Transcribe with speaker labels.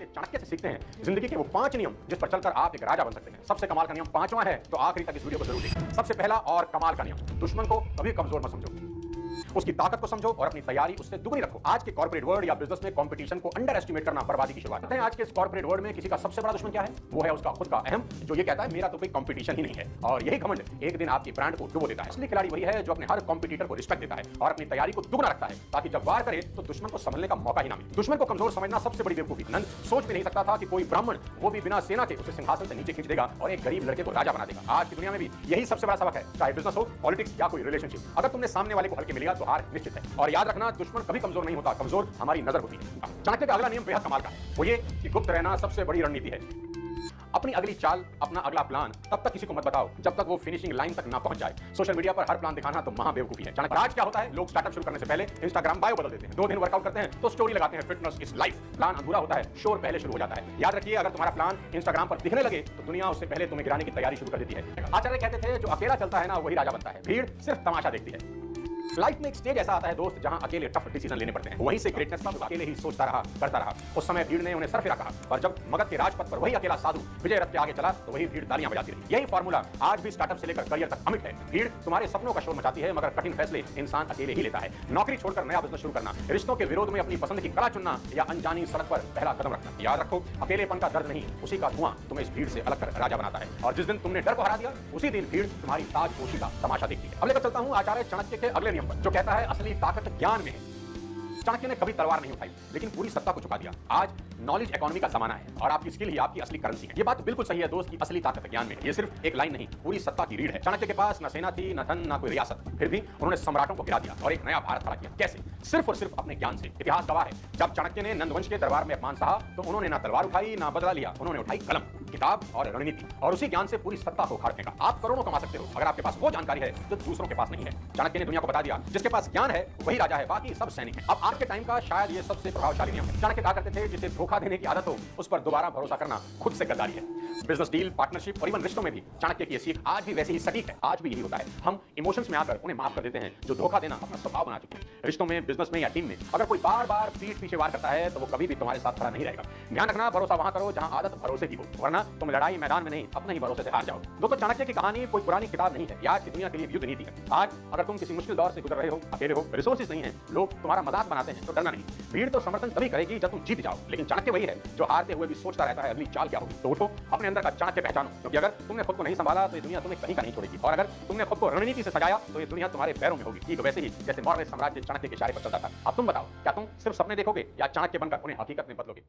Speaker 1: इसलिए चाणक्य से सीखते हैं जिंदगी के वो 5 नियम जिस पर चलकर आप एक राजा बन सकते हैं। सबसे कमाल का नियम 5वां है, तो आखिरी तक इस वीडियो को जरूर देखें। सबसे पहला और कमाल का नियम, दुश्मन को कभी कमजोर मत समझो, उसकी ताकत को समझो और अपनी तैयारी उससे दुगनी रखो। आज के कॉर्पोरेट वर्ल्ड या बिजनेस में कंपटीशन को अंडर एस्टिमेट करना बर्बादी की शुरुआत है। आज के इस कॉर्पोरेट वर्ल्ड में किसी का सबसे बड़ा दुश्मन क्या है? वो है उसका खुद का अहम, जो ये कहता है मेरा तो कोई कंपटीशन ही नहीं है। और यही घमंड एक दिन आपकी ब्रांड को डुबो देता है। असली खिलाड़ी वही है जो अपने हर कंपटीटर को रिस्पेक्ट देता है और अपनी तैयारी को दुगना रखता है, ताकि जब वार करे तो दुश्मन को संभलने का मौका ही ना मिले। दुश्मन को कमजोर समझना सबसे बड़ी बेवकूफी। नंद सोच भी नहीं सकता था कि कोई ब्राह्मण, वो भी बिना सेना के, उसे सिंहासन से नीचे खींच देगा और एक गरीब लड़के को राजा बना देगा। आज की दुनिया में भी यही सबसे बड़ा सबक है, चाहे बिजनेस हो, पॉलिटिक्स या कोई रिलेशनशिप। अगर तुमने सामने वाले को हल्के में लिया तो हार निश्चित है। और याद रखना, दुश्मन कभी कमजोर नहीं होता, कमजोर हमारी नजर होती है। चाणक्य का अगला नियम बेहद कमाल का है, वो ये कि गुप्त रहना सबसे बड़ी रणनीति है। अपनी अगली चाल, अपना अगला प्लान तब तक किसी को मत बताओ जब तक वो फिनिशिंग लाइन तक ना पहुंच जाए। सोशल मीडिया पर हर प्लान दिखाना तो महाबेवकूफी है। चाणक्य आज क्या होता है, लोग स्टार्टअप शुरू करने से पहले इंस्टाग्राम बायो बदल देते हैं। 2 दिन वर्कआउट करते हैं तो स्टोरी लगाते हैं फिटनेस इज लाइफ। प्लान अधूरा होता है, शोर पहले शुरू हो जाता है। याद रखिए, अगर तुम्हारा प्लान इंस्टाग्राम पर दिखने लगे तो दुनिया उससे पहले तुम्हें गिराने की तैयारी शुरू कर देती है। आचार्य कहते थे, जो अकेला चलता है ना वही राजा बनता है, भीड़ सिर्फ तमाशा देखती है। लाइफ में एक स्टेज ऐसा आता है दोस्त, जहां अकेले टफ डिसीजन लेने पड़ते हैं। वहीं से ग्रेटनेस सब अकेले ही सोचता रहा, करता रहा। उस समय भीड़ ने उन्हें सर फिरा कहा, और जब मगध के राजपथ पर वही अकेला साधु विजय रथ के आगे चला तो वही भीड़ तालियां बजाती रही। यही फॉर्मूला आज भी स्टार्टअप से लेकर करियर तक अमिट है। भीड़ तुम्हारे सपनों का शोर मचाती है, मगर कठिन फैसले इंसान अकेले ही लेता है। नौकरी छोड़कर नया बिजनेस शुरू करना, रिश्तों के विरोध में अपनी पसंद की कला चुनना, या अनजानी सड़क पर पहला कदम रखना। याद रखो, अकेलेपन का दर्द नहीं, उसी का धुआं तुम्हें इस भीड़ से अलग कर राजा बनाता है। और जिस दिन तुमने डर को हरा दिया, उसी दिन भीड़ तुम्हारी ताजपोशी का तमाशा देखती है। अब लेकर चलता हूं आचार्य चाणक्य के अगले नियम पर, जो कहता है असली ताकत ज्ञान में है। चाणक्य ने कभी तलवार नहीं उठाई, लेकिन पूरी सत्ता को झुका दिया। आज नॉलेज इकोनॉमी का जमाना है और आपकी स्किल ही आपकी असली करेंसी है। ये बात बिल्कुल सही है दोस्त, की असली ताकत ज्ञान में है। ये सिर्फ एक लाइन नहीं, पूरी सत्ता की रीढ़ है। चाणक्य के पास न सेना थी, न धन, न कोई रियासत, फिर भी उन्होंने सम्राटों को गिरा दिया और एक नया भारत खड़ा किया। कैसे? सिर्फ और सिर्फ अपने ज्ञान से। इतिहास गवाह है, जब चाणक्य ने नंदवंश के दरबार में अपमान सहा तो उन्होंने ना तलवार उठाई, ना बदला लिया, उन्होंने उठाई कलम, किताब और रणनीति, और उसी ज्ञान से पूरी सत्ता को उखाड़ फेंका। आप करोड़ों कमा सकते हो, अगर आपके पास वो जानकारी है जो दूसरों के पास नहीं है। चाणक्य ने दुनिया को बता दिया, जिसके पास ज्ञान है वही राजा है, बाकी सब सैनिक हैं। अब आज के टाइम का शायद ये सबसे प्रभावशाली नियम है। चाणक्य कहा करते थे, जिसे धोखा देने की आदत हो उस पर दोबारा भरोसा करना खुद से गद्दारी है। बिजनेस डील, पार्टनरशिप और इवन रिश्तों में भी चाणक्य की सीख आज भी वैसी ही सटीक है। आज भी यही होता है, हम इमोशंस में आकर उन्हें माफ कर देते हैं जो धोखा देना अपना स्वभाव बना चुके हैं। रिश्तों में, बिजनेस में या टीम में अगर कोई बार बार पीठ पीछे वार करता है तो वो कभी भी तुम्हारे साथ खड़ा नहीं रहेगा। ध्यान रखना, भरोसा वहां करो जहां आदत भरोसे की हो, वरना तुम लड़ाई मैदान में नहीं, अपने ही भरोसे से हार जाओ। दोस्तों, चाणक्य की कहानी कोई पुरानी किताब नहीं है, आज की दुनिया के लिए युद्ध नीति है। आज अगर तुम किसी मुश्किल दौर से गुजर रहे हो, अकेले हो, रिसोर्सेज नहीं है, लोग तुम्हारा मजाक बनाते हैं, तो डरना नहीं। भीड़ तो समर्थन तभी करेगी जब तुम जीत जाओ, लेकिन चाणक्य वही है जो हारते हुए भी सोचता रहता है अगली चाल क्या होगी। तो उठो, अपने अंदर का चाणक्य पहचानो, क्योंकि अगर तुमने खुद को नहीं संभाला तो ये दुनिया तुम्हें कहीं का नहीं छोड़ेगी, और अगर तुमने खुद को रणनीति से सजाया तो ये दुनिया तुम्हारे पैरों में होगी, ठीक वैसे ही जैसे मौर्य साम्राज्य चाणक्य के इशारे पर चलता था। अब तुम बताओ, क्या तुम सिर्फ सपने देखोगे या चाणक्य बनकर उन्हें हकीकत में बदलोगे?